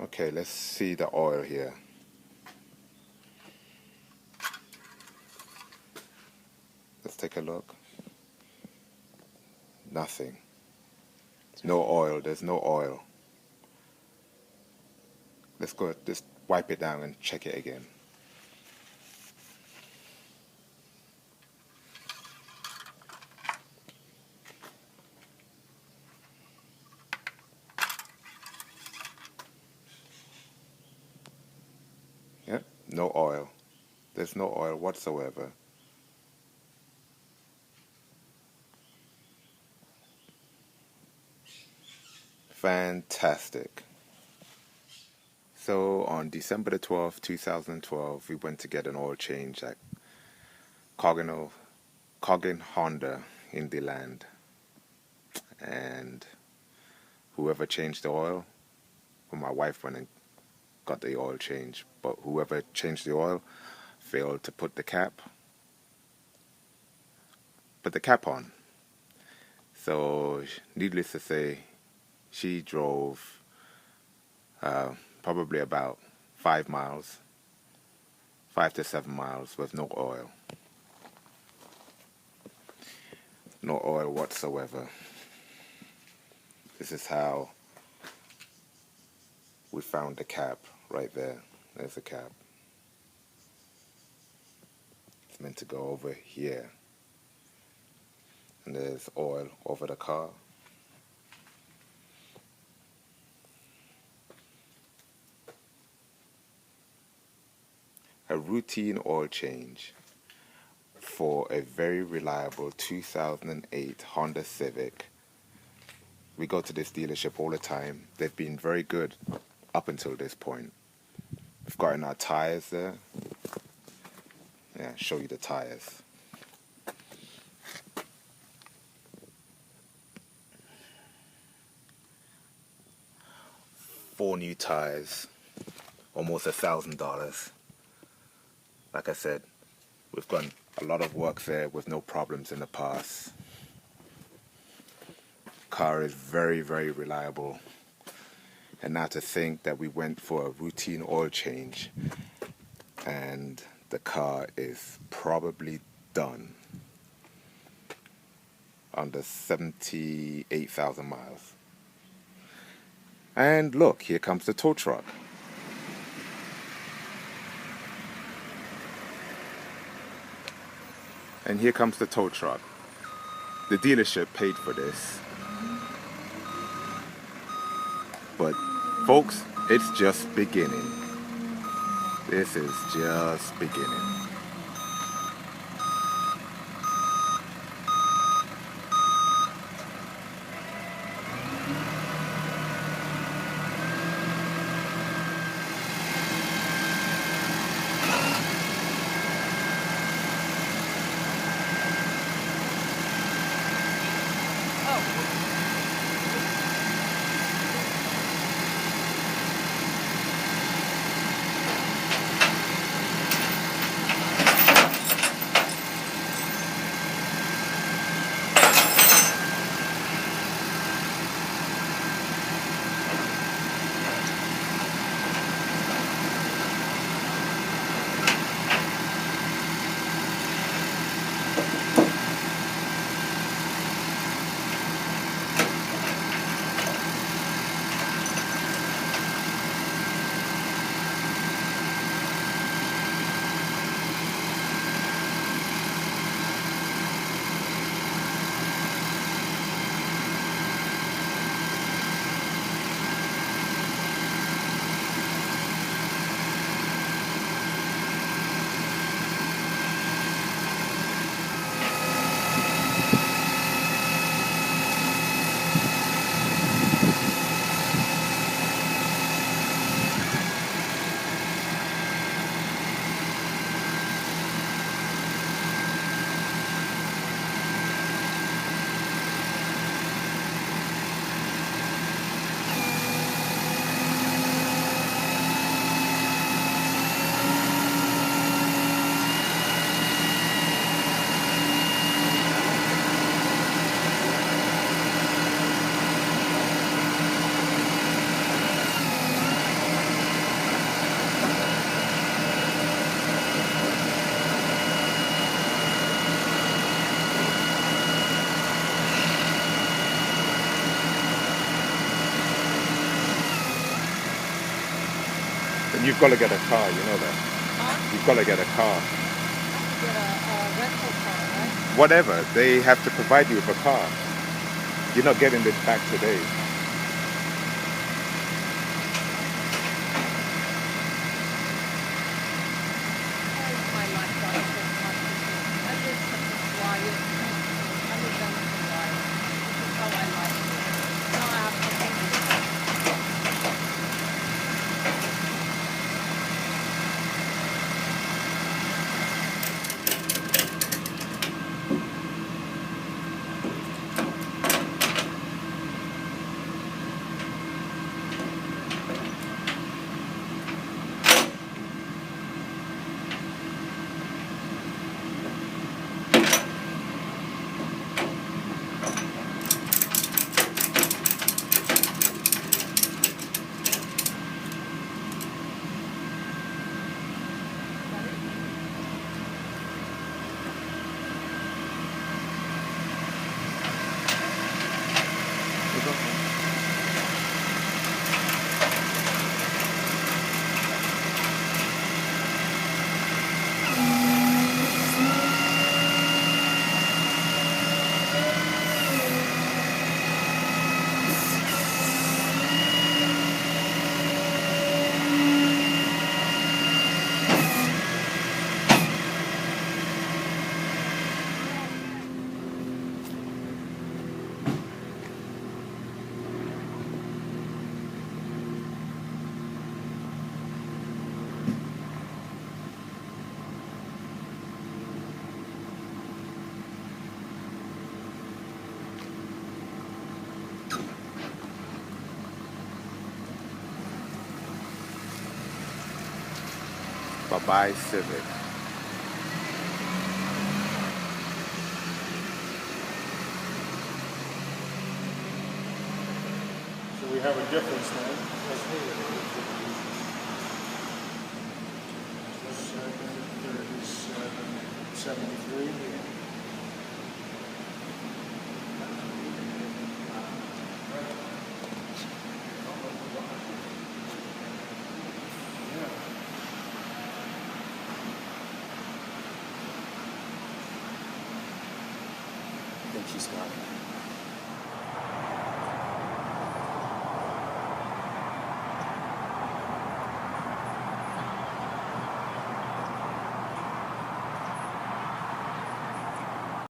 Okay, let's see the oil here. Let's take a look. Nothing. No oil. There's no oil. Let's go, just wipe it down and check it again. Yep, no oil. There's no oil whatsoever. Fantastic. So on December the 12th, 2012, we went to get an oil change at Coggin Honda in the land. And whoever changed the oil, well, my wife went and got the oil change, but whoever changed the oil failed to put the cap on. So needless to say, she drove probably about 5 miles, 5 to 7 miles with no oil. No oil whatsoever. This is how we found the cap right there. There's the cap. It's meant to go over here. And there's oil over the car. A routine oil change for a very reliable 2008 Honda Civic. We go to this dealership all the time. They've been very good up until this point. We've gotten our tires there. Yeah, show you the tires. Four new tires, almost $1,000. Like I said, we've done a lot of work there with no problems in the past. Car is very, very reliable. And now to think that we went for a routine oil change and the car is probably done under 78,000 miles. And look, here comes the tow truck. And here comes the tow truck. The dealership paid for this. But folks, it's just beginning. This is just beginning. And you've got to get a car, you know that. Huh? You've got to get a car. Get a rental car, right? Whatever, they have to provide you with a car. You're not getting this back today. All my life I was so much. I live such a quiet, peaceful, uneventful life. This is how I like it. Now I have to think about it. Bye-bye, Civic. So we have a difference now. That's 73. I think she's got it.